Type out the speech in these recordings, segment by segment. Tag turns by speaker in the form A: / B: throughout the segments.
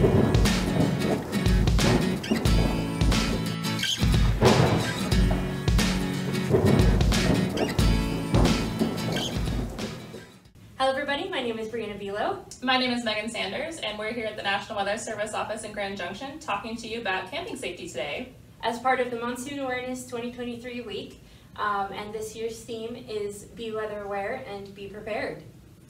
A: Hello everybody, my name is Brianna Velo.
B: My name is Megan Sanders, and we're here at the National Weather Service office in Grand Junction talking to you about camping safety today.
A: As part of the Monsoon Awareness 2023 week, and this year's theme is Be Weather Aware and Be Prepared.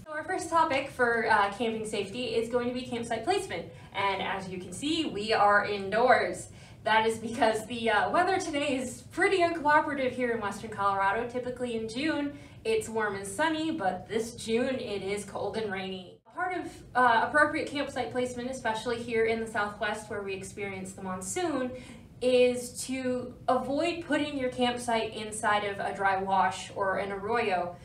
A: So our first topic for camping safety is going to be campsite placement, and as you can see, we are indoors. That is because the weather today is pretty uncooperative here in Western Colorado. Typically in June, it's warm and sunny, but this June it is cold and rainy. Part of appropriate campsite placement, especially here in the Southwest where we experience the monsoon, is to avoid putting your campsite inside of a dry wash or an arroyo.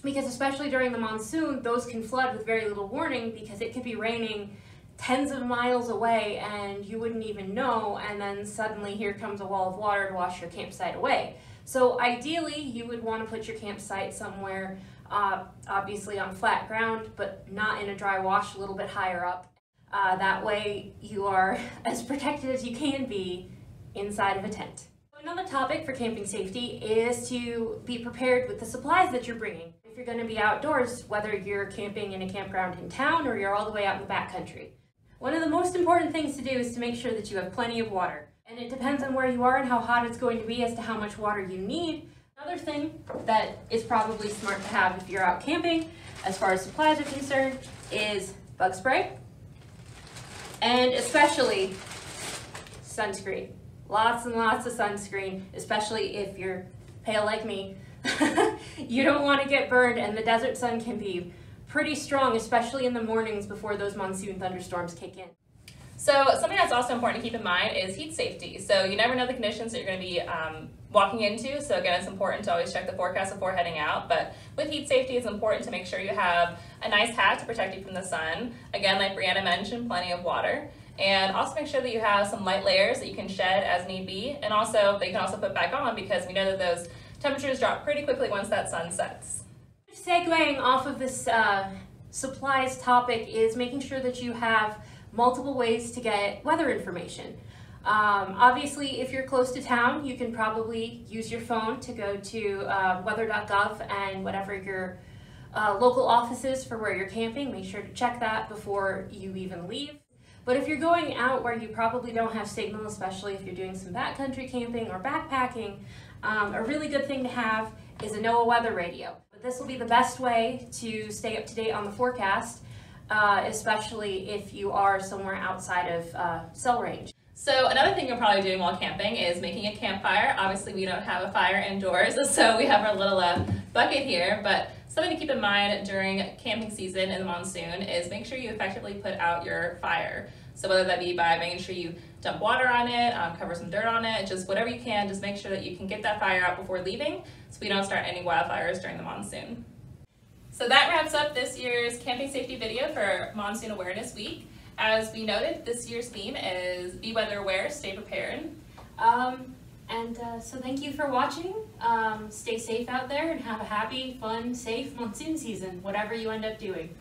A: Because especially during the monsoon, those can flood with very little warning because it could be raining tens of miles away and you wouldn't even know, and then suddenly here comes a wall of water to wash your campsite away. So ideally you would want to put your campsite somewhere obviously on flat ground, but not in a dry wash, a little bit higher up. That way you are as protected as you can be inside of a tent. Another topic for camping safety is to be prepared with the supplies that you're bringing. If you're going to be outdoors, whether you're camping in a campground in town or you're all the way out in the backcountry. One of the most important things to do is to make sure that you have plenty of water. And it depends on where you are and how hot it's going to be as to how much water you need. Another thing that is probably smart to have if you're out camping, as far as supplies are concerned, is bug spray. And especially sunscreen. Lots and lots of sunscreen, especially if you're pale like me. You don't want to get burned, and the desert sun can be pretty strong, especially in the mornings before those monsoon thunderstorms kick in.
B: So something that's also important to keep in mind is heat safety. So you never know the conditions that you're going to be walking into. So again, it's important to always check the forecast before heading out. But with heat safety, it's important to make sure you have a nice hat to protect you from the sun. Again, like Brianna mentioned, plenty of water. And also make sure that you have some light layers that you can shed as need be. And also, that you can also put back on, because we know that those temperatures drop pretty quickly once that sun sets.
A: Segueing off of this supplies topic is making sure that you have multiple ways to get weather information. Obviously, if you're close to town, you can probably use your phone to go to weather.gov and whatever your local office is for where you're camping. Make sure to check that before you even leave. But if you're going out where you probably don't have signal, especially if you're doing some backcountry camping or backpacking, a really good thing to have is a NOAA weather radio. But this will be the best way to stay up to date on the forecast, especially if you are somewhere outside of cell range.
B: So another thing you're probably doing while camping is making a campfire. Obviously we don't have a fire indoors, so we have our little bucket here, but something to keep in mind during camping season in the monsoon is make sure you effectively put out your fire. So whether that be by making sure you dump water on it, cover some dirt on it, just whatever you can, just make sure that you can get that fire out before leaving so we don't start any wildfires during the monsoon. So that wraps up this year's camping safety video for Monsoon Awareness Week. As we noted, this year's theme is Be Weather Aware, Stay Prepared.
A: So thank you for watching. Stay safe out there and have a happy, fun, safe monsoon season, whatever you end up doing.